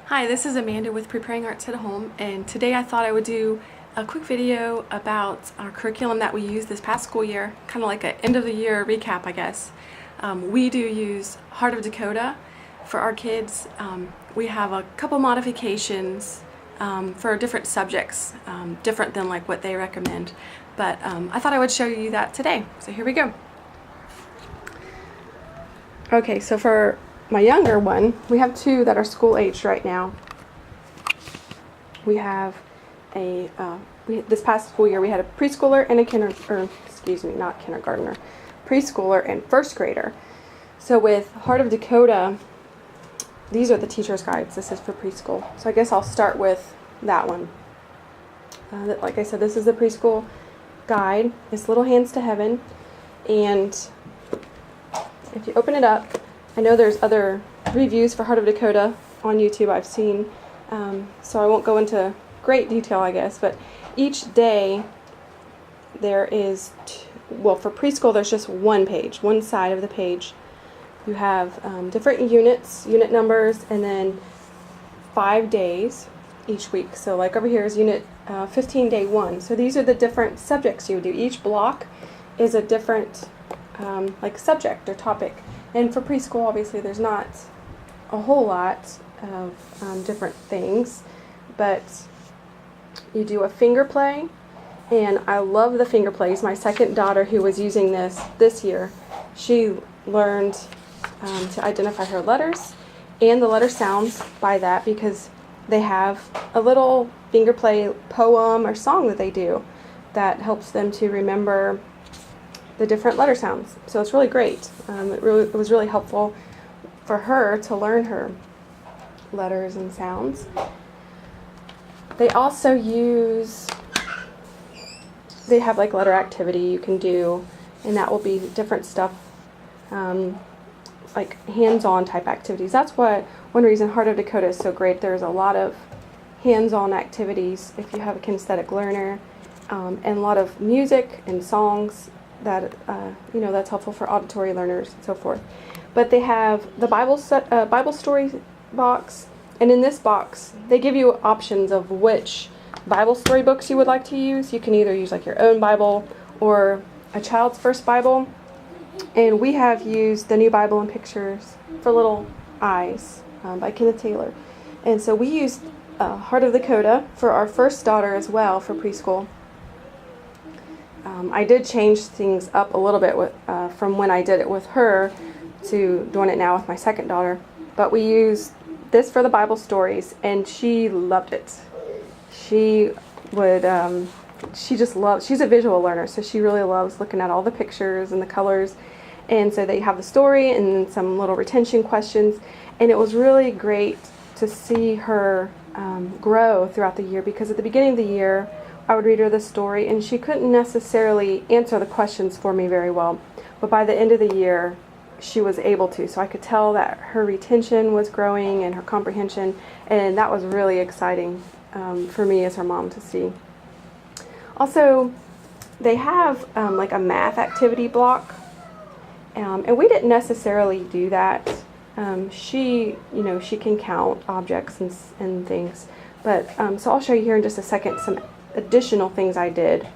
Hi, this is Amanda with Preparing Arts at Home, and today I thought I would do a quick video about our curriculum that we used this past school year, kind of like an end of the year recap, I guess. We do use Heart of Dakota for our kids. We have a couple modifications for different subjects, different than like what they recommend, but I thought I would show you that today. So here we go. Okay, so for my younger one, we have two that are school aged right now. We have this past school year we had a preschooler and a preschooler and first grader. So with Heart of Dakota, these are the teacher's guides. This is for preschool. So I guess I'll start with that one. Like I said, this is the preschool guide. It's Little Hands to Heaven. And if you open it up, I know there's other reviews for Heart of Dakota on YouTube I've seen, so I won't go into great detail, I guess, but each day there is, for preschool there's just one page, one side of the page. You have different unit numbers, and then 5 days each week. So like over here is unit 15, day 1. So these are the different subjects you would do. Each block is a different subject or topic. And for preschool, obviously, there's not a whole lot of different things, but you do a finger play, and I love the finger plays. My second daughter, who was using this year, she learned to identify her letters and the letter sounds by that, because they have a little finger play poem or song that they do that helps them to remember the different letter sounds. So it's really great. It was really helpful for her to learn her letters and sounds. They also they have like letter activity you can do, and that will be different stuff, like hands-on type activities. That's one reason Heart of Dakota is so great. There's a lot of hands-on activities if you have a kinesthetic learner, and a lot of music and songs that that's helpful for auditory learners and so forth. But they have the Bible story box, and in this box they give you options of which Bible story books you would like to use. You can either use like your own Bible or a child's first Bible, and we have used the New Bible and Pictures for Little Eyes by Kenneth Taylor, and so we used Heart of Dakota for our first daughter as well for preschool. I did change things up a little bit from when I did it with her to doing it now with my second daughter. But we used this for the Bible stories, and she loved it. She just loves, she's a visual learner, so she really loves looking at all the pictures and the colors. And so they have the story and some little retention questions. And it was really great to see her grow throughout the year, because at the beginning of the year, I would read her the story, and she couldn't necessarily answer the questions for me very well. But by the end of the year, she was able to. So I could tell that her retention was growing and her comprehension, and that was really exciting for me as her mom to see. Also, they have like a math activity block, and we didn't necessarily do that. She can count objects and things. But so I'll show you here in just a second some additional things I did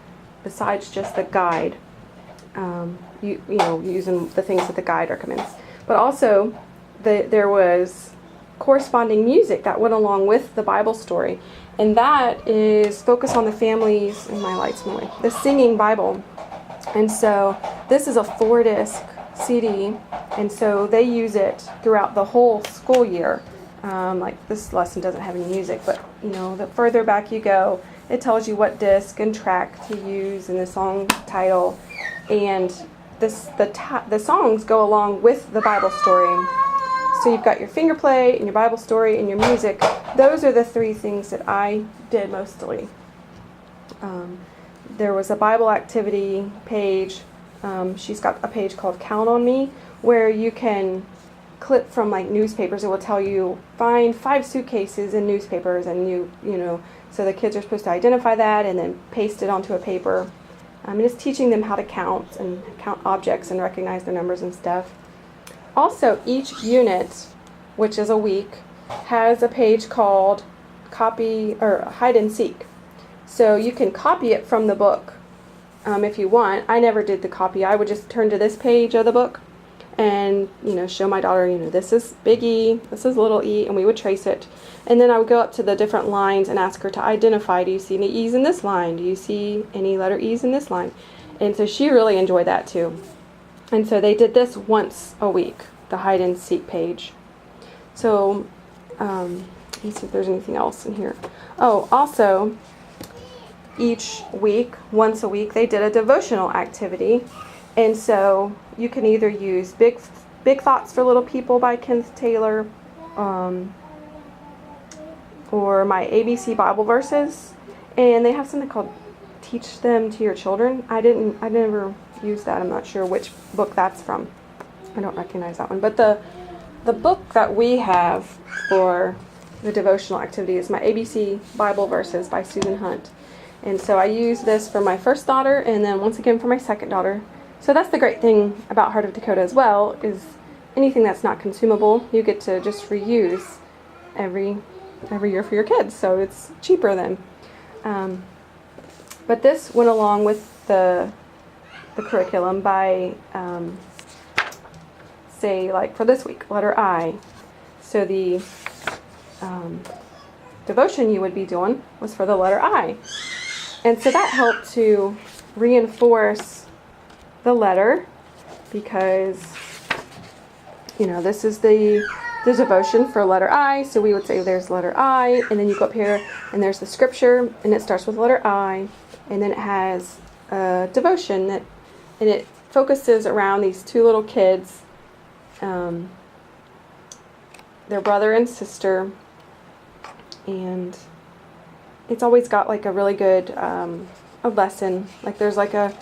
besides just the guide, using the things that the guide recommends. But also there was corresponding music that went along with the Bible story, and that is Focus on the Families, and my light's moving, the Singing Bible. And so this is a 4-disc CD, and so they use it throughout the whole school year. Like this lesson doesn't have any music, but the further back you go, it tells you what disc and track to use and the song title, and the songs go along with the Bible story. So you've got your finger play and your Bible story and your music. Those are the 3 things that I did mostly. There was a Bible activity page. She's got a page called Count on Me, where you can clip from like newspapers. It will tell you find 5 suitcases in newspapers, and so the kids are supposed to identify that and then paste it onto a paper. And it's teaching them how to count objects and recognize their numbers and stuff. Also, each unit, which is a week, has a page called Copy or Hide and Seek. So you can copy it from the book if you want. I never did the copy. I would just turn to this page of the book and, show my daughter, this is big E, this is little e, and we would trace it. And then I would go up to the different lines and ask her to identify, do you see any E's in this line? Do you see any letter E's in this line? And so she really enjoyed that too. And so they did this once a week, the hide and seek page. So, let me see if there's anything else in here. Oh, also, each week, once a week, they did a devotional activity. And so you can either use Big Thoughts for Little People by Kenneth Taylor, or my ABC Bible verses. And they have something called Teach Them to Your Children. I never used that. I'm not sure which book that's from. I don't recognize that one. But the book that we have for the devotional activity is my ABC Bible verses by Susan Hunt. And so I use this for my first daughter and then once again for my second daughter. So that's the great thing about Heart of Dakota as well, is anything that's not consumable, you get to just reuse every year for your kids. So it's cheaper then. But this went along with the curriculum by, say, like for this week, letter I. So the devotion you would be doing was for the letter I. And so that helped to reinforce the letter, because this is the devotion for letter I. So we would say there's letter I, and then you go up here and there's the scripture, and it starts with letter I, and then it has a devotion and it focuses around these two little kids, their brother and sister, and it's always got like a really good a lesson. Like there's like a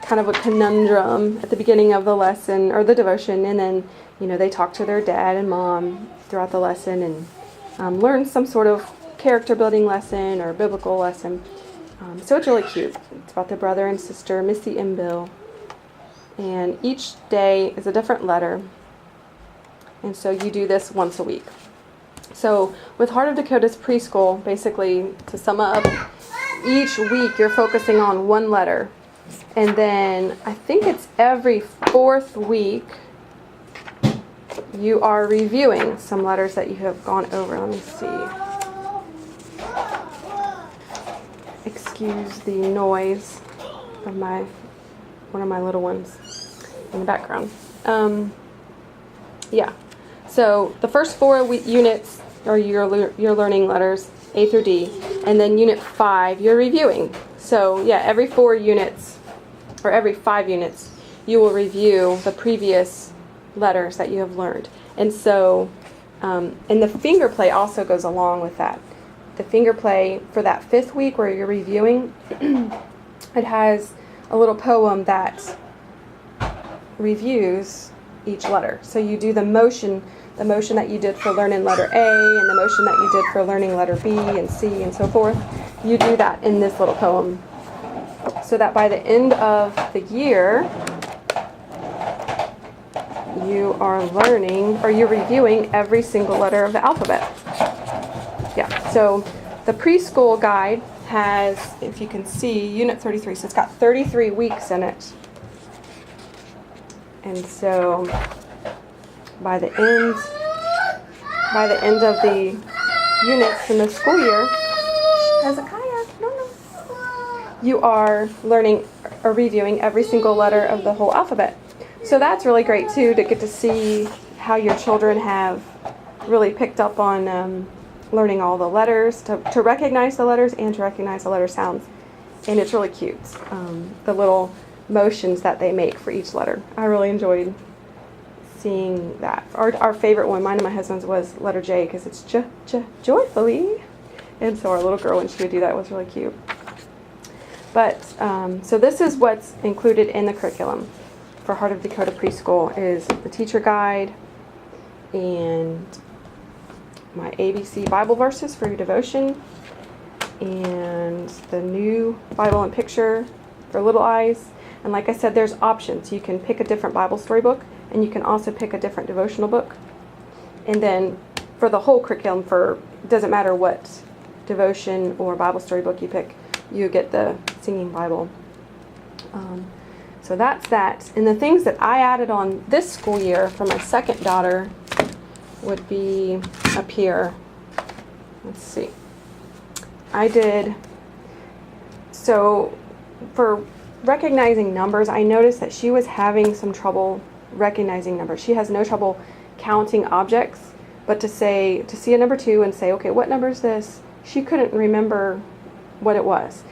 kind of a conundrum at the beginning of the lesson or the devotion, and then they talk to their dad and mom throughout the lesson and learn some sort of character building lesson or biblical lesson. So it's really cute. It's about the brother and sister, Missy and Bill, and each day is a different letter, and so you do this once a week. So with Heart of Dakota's preschool, basically, to sum up, each week you're focusing on one letter. And then I think it's every fourth week you are reviewing some letters that you have gone over. Let me see. Excuse the noise of one of my little ones in the background. Yeah. So the first 4 units are you're learning letters A through D, and then unit 5 you're reviewing. So yeah, every 4 units or every 5 units you will review the previous letters that you have learned. And so and the finger play also goes along with that. The finger play for that 5th week where you're reviewing, it has a little poem that reviews each letter. So you do the motion that you did for learning letter A and the motion that you did for learning letter B and C and so forth. You do that in this little poem, so that by the end of the year you are learning, or you're reviewing every single letter of the alphabet. Yeah, so the preschool guide has, if you can see, unit 33, so it's got 33 weeks in it. And so by the end of the units in the school year, Hezekiah, no. You are learning or reviewing every single letter of the whole alphabet. So that's really great too, to get to see how your children have really picked up on learning all the letters, to recognize the letters and to recognize the letter sounds. And it's really cute, the little motions that they make for each letter. I really enjoyed seeing that. Our favorite one, mine and my husband's, was letter J, because it's joyfully. And so our little girl, when she would do that, was really cute. But so this is what's included in the curriculum for Heart of Dakota Preschool, is the teacher guide and my ABC Bible verses for your devotion, and the new Bible and picture for little eyes. And like I said, there's options. You can pick a different Bible story book, and you can also pick a different devotional book. And then for the whole curriculum, it doesn't matter what devotion or Bible story book you pick, you get the Singing Bible. So that's that. And the things that I added on this school year for my second daughter would be up here. Let's see. So for recognizing numbers, I noticed that she was having some trouble recognizing numbers. She has no trouble counting objects, but to see a number 2 and say, okay, what number is this? She couldn't remember what it was.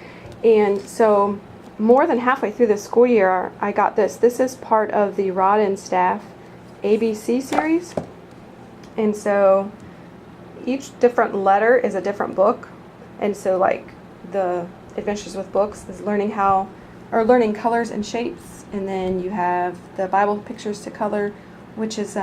And so more than halfway through the school year, I got this. This is part of the Rod and Staff ABC series. And so each different letter is a different book. And so like the Adventures with Books is learning colors and shapes. And then you have the Bible Pictures to Color, which is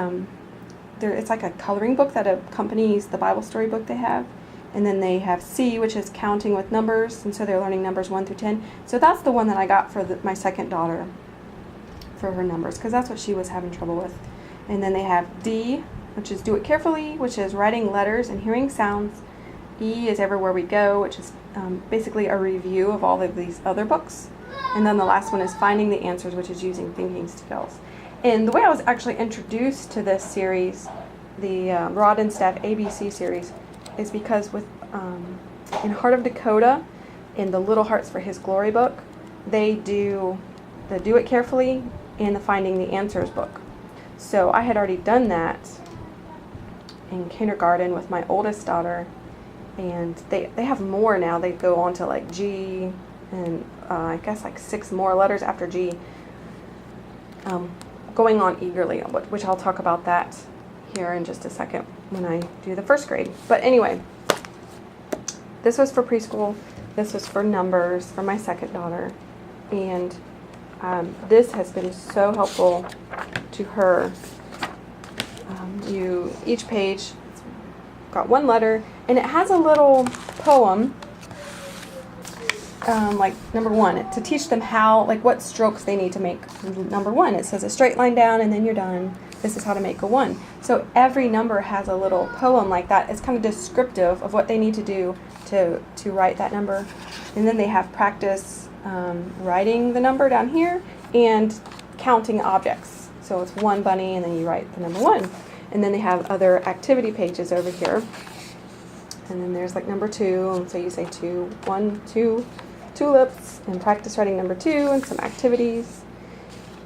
it's like a coloring book that accompanies the Bible story book they have. And then they have C, which is counting with numbers, and so they're learning numbers 1 through 10. So that's the one that I got for my second daughter for her numbers, because that's what she was having trouble with. And then they have D, which is Do It Carefully, which is writing letters and hearing sounds. E is Everywhere We Go, which is basically a review of all of these other books. And then the last one is Finding the Answers, which is using thinking skills. And the way I was actually introduced to this series, the Rod and Staff ABC series, is because in Heart of Dakota, in the Little Hearts for His Glory book, they do the Do It Carefully and the Finding the Answers book. So I had already done that in kindergarten with my oldest daughter, and they have more now. They go on to like G and I guess like 6 more letters after G, going on eagerly, which I'll talk about that here in just a second when I do the first grade. But anyway, this was for preschool. This was for numbers for my second daughter. And this has been so helpful to her. Each page got 1 letter, and it has a little poem, like number 1, to teach them what strokes they need to make number 1. It says a straight line down and then you're done. This is how to make a 1. So every number has a little poem like that. It's kind of descriptive of what they need to do to write that number. And then they have practice writing the number down here and counting objects. So it's 1 bunny and then you write the number 1. And then they have other activity pages over here. And then there's like number 2, and so you say 2, 1, 2 tulips, and practice writing number 2 and some activities,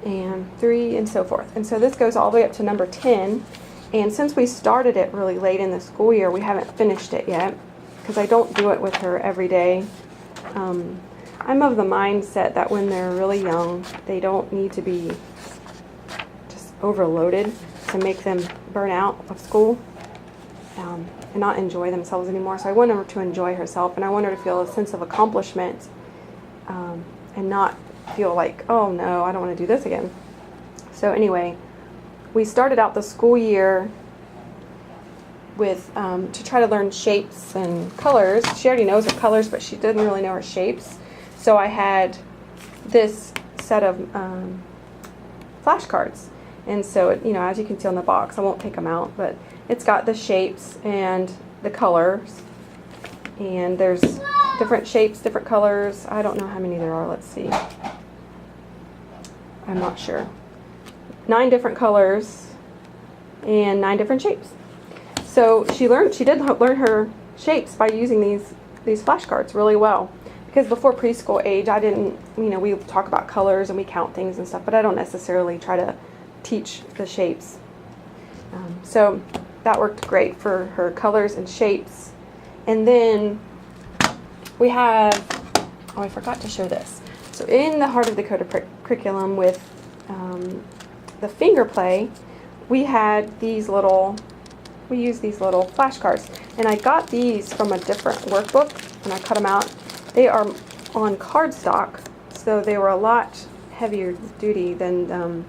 and 3, and so forth. And so this goes all the way up to number 10. And since we started it really late in the school year, we haven't finished it yet because I don't do it with her every day. I'm of the mindset that when they're really young, they don't need to be just overloaded to make them burn out of school and not enjoy themselves anymore. So I want her to enjoy herself, and I want her to feel a sense of accomplishment and not feel like, oh no, I don't want to do this again. So anyway, we started out the school year with to try to learn shapes and colors. She already knows her colors, but she didn't really know her shapes. So I had this set of flashcards. And so, as you can see on the box, I won't take them out, but it's got the shapes and the colors. And there's different shapes, different colors. I don't know how many there are. Let's see. I'm not sure. 9 different colors and 9 different shapes. So she did learn her shapes by using these flashcards really well. Because before preschool age, I didn't, we talk about colors and we count things and stuff, but I don't necessarily try to teach the shapes. So that worked great for her colors and shapes. And then we have, I forgot to show this. So in the Heart of Dakota curriculum with the finger play, we used these little flashcards. And I got these from a different workbook, and I cut them out. They are on cardstock, so they were a lot heavier duty than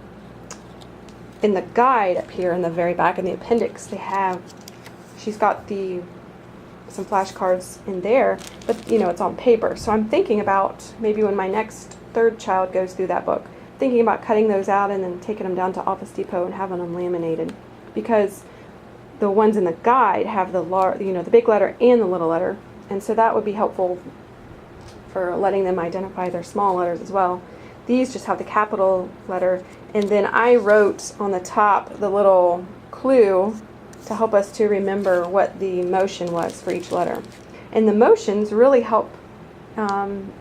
in the guide up here in the very back in the appendix. She's got some flashcards in there, but it's on paper. So I'm thinking about maybe when my next 3rd child goes through that book, thinking about cutting those out and then taking them down to Office Depot and having them laminated, because the ones in the guide have the big letter and the little letter, and so that would be helpful for letting them identify their small letters as well. These just have the capital letter, and then I wrote on the top the little clue to help us to remember what the motion was for each letter. And the motions really help them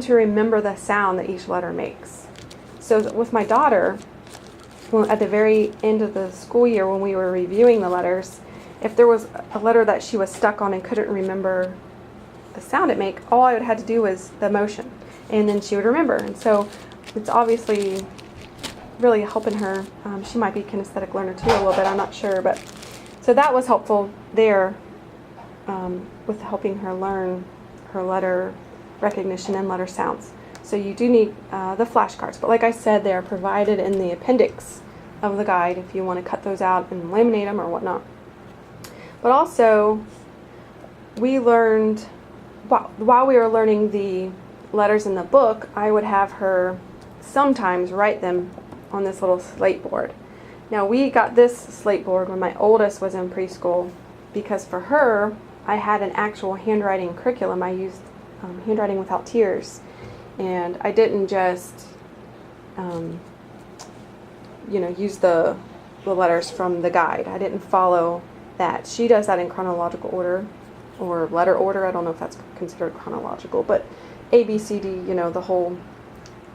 to remember the sound that each letter makes. So with my daughter, at the very end of the school year when we were reviewing the letters, if there was a letter that she was stuck on and couldn't remember the sound it made, all I would have to do was the motion, and then she would remember. And so it's obviously really helping her. She might be a kinesthetic learner too a little bit, I'm not sure, but so that was helpful there with helping her learn her letter recognition and letter sounds. So you do need the flashcards, but like I said, they are provided in the appendix of the guide if you want to cut those out and laminate them or whatnot. But also, we learned, while we were learning the letters in the book, I would have her sometimes write them on this little slate board. Now, we got this slate board when my oldest was in preschool because for her, I had an actual handwriting curriculum. I used Handwriting Without Tears, and I didn't just use the letters from the guide. I didn't follow that. She does that in chronological order or letter order. I don't know if that's considered chronological, but A, B, C, D, the whole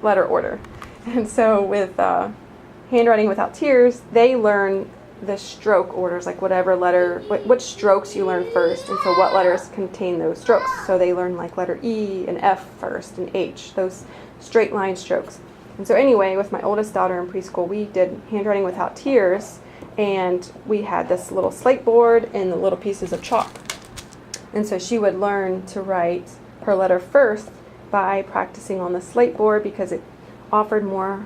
letter order. And so with Handwriting Without Tears, they learn the stroke orders, like whatever letter, what strokes you learn first, and so what letters contain those strokes. So they learn like letter E and F first and H, those straight line strokes. And so anyway, with my oldest daughter in preschool, we did Handwriting Without Tears, and we had this little slate board and the little pieces of chalk. And so she would learn to write her letter first by practicing on the slate board because it offered more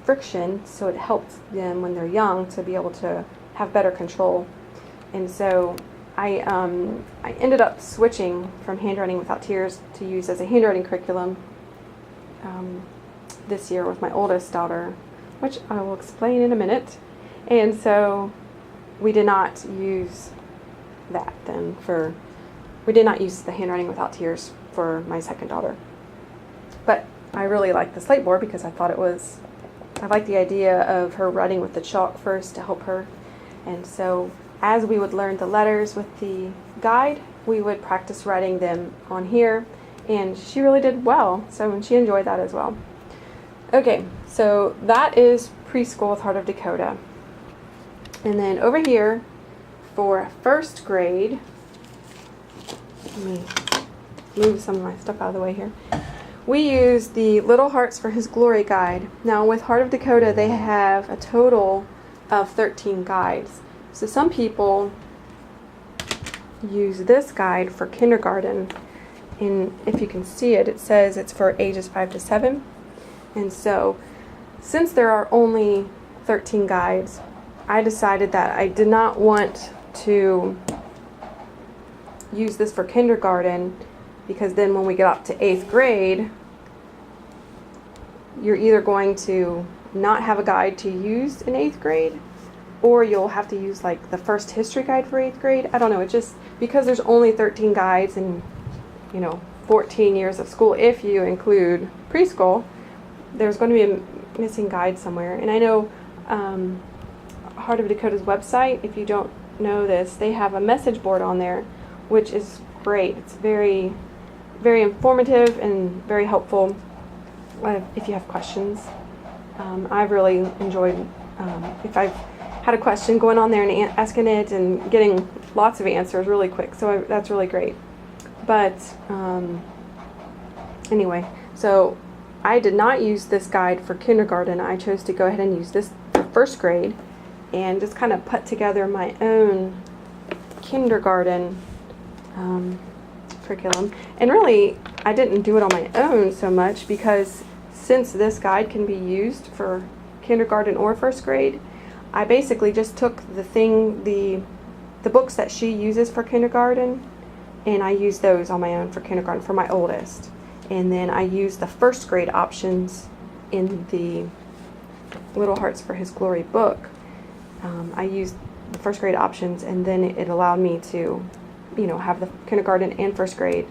friction, so it helped them when they're young to be able to have better control. And so I ended up switching from Handwriting Without Tears to use as a handwriting curriculum this year with my oldest daughter, which I will explain in a minute. And so we did not use that then we did not use the Handwriting Without Tears for my second daughter. But I really liked the slate board because I liked the idea of her writing with the chalk first to help her. And so as we would learn the letters with the guide, we would practice writing them on here, and she really did well. So she enjoyed that as well. Okay, so that is Preschool with Heart of Dakota. And then over here for first grade, let me move some of my stuff out of the way here. We use the Little Hearts for His Glory guide. Now with Heart of Dakota, they have a total of 13 guides. So some people use this guide for kindergarten, and if you can see it, it says it's for ages 5 to 7. And so since there are only 13 guides, I decided that I did not want to use this for kindergarten, because then when we get up to 8th grade, you're either going to not have a guide to use in 8th grade, or you'll have to use like the first history guide for 8th grade. I don't know, it just, because there's only 13 guides and 14 years of school, if you include preschool, there's going to be a missing guide somewhere. And I know Heart of Dakota's website, if you don't know this, they have a message board on there, which is great. It's very, very informative and very helpful if you have questions. I've really enjoyed if I've had a question, going on there and asking it and getting lots of answers really quick. So that's really great. But anyway, so I did not use this guide for kindergarten. I chose to go ahead and use this for first grade and just kind of put together my own kindergarten curriculum. And really, I didn't do it on my own so much, because since this guide can be used for kindergarten or first grade, I basically just took the books that she uses for kindergarten, and I used those on my own for kindergarten for my oldest. And then I used the first grade options in the Little Hearts for His Glory book. I used the first grade options, and then it allowed me to, have the kindergarten and first grade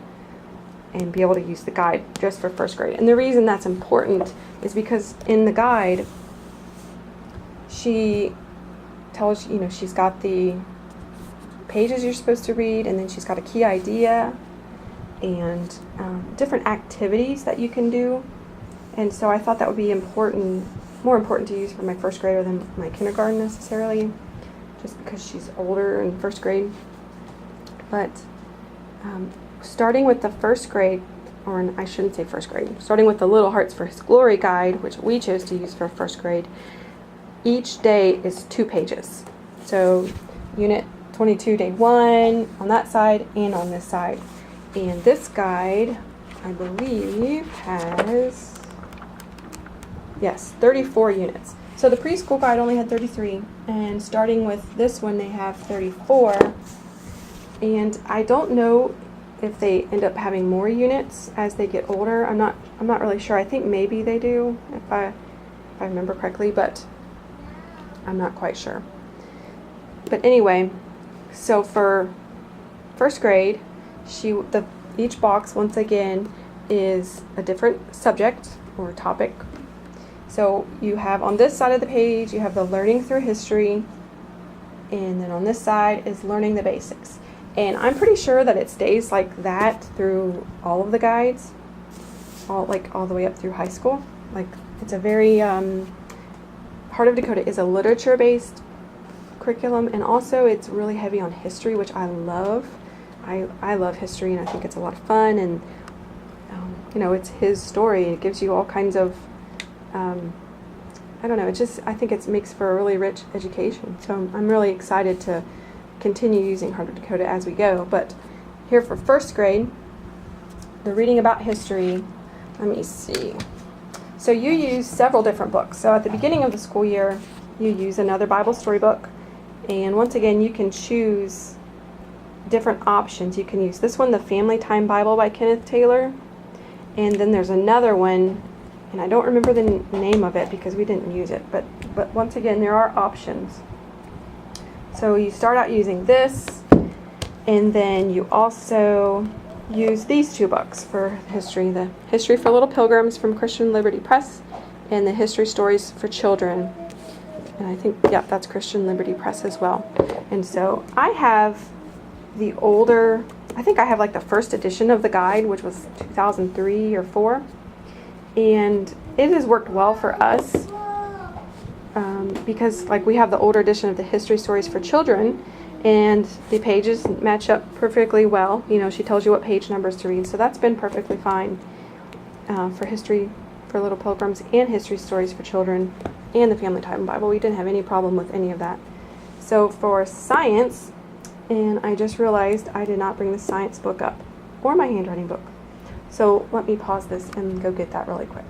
and be able to use the guide just for first grade. And the reason that's important is because in the guide, she tells you, she's got the pages you're supposed to read, and then she's got a key idea and different activities that you can do. And so I thought that would be more important to use for my first grader than my kindergarten necessarily, just because she's older in first grade. But starting with the first grade, or I shouldn't say first grade, starting with the Little Hearts for His Glory guide, which we chose to use for first grade, each day is 2 pages. So Unit 22, Day 1 on that side and on this side. And this guide, I believe, has, 34 units. So the preschool guide only had 33, and starting with this one, they have 34. And I don't know if they end up having more units as they get older. I'm not really sure. I think maybe they do, if I remember correctly, but I'm not quite sure. But anyway, so for first grade, each box, once again, is a different subject or topic. So you have on this side of the page, you have the learning through history, and then on this side is learning the basics. And I'm pretty sure that it stays like that through all of the guides, all the way up through high school. Like, it's a very Heart of Dakota is a literature-based curriculum, and also it's really heavy on history, which I love. I love history, and I think it's a lot of fun, and it's his story. It gives you all kinds of I don't know, I think it makes for a really rich education. So I'm really excited to continue using Heart of Dakota as we go. But here for first grade, the reading about history, let me see. So you use several different books. So at the beginning of the school year, you use another Bible storybook. And once again, you can choose different options. You can use this one, the Family Time Bible by Kenneth Taylor. And then there's another one, and I don't remember the name of it because we didn't use it. But once again, there are options. So you start out using this, and then you also use these 2 books for history. The History for Little Pilgrims from Christian Liberty Press, and the History Stories for Children. And I think, that's Christian Liberty Press as well. And so I have the older, I think I have like the first edition of the guide, which was 2003 or 4. And it has worked well for us because we have the older edition of the History Stories for Children, and the pages match up perfectly well. She tells you what page numbers to read, so that's been perfectly fine for History for Little Pilgrims and History Stories for Children and the Family Time Bible. We didn't have any problem with any of that. So for science, and I just realized I did not bring the science book up or my handwriting book. So let me pause this and go get that really quick.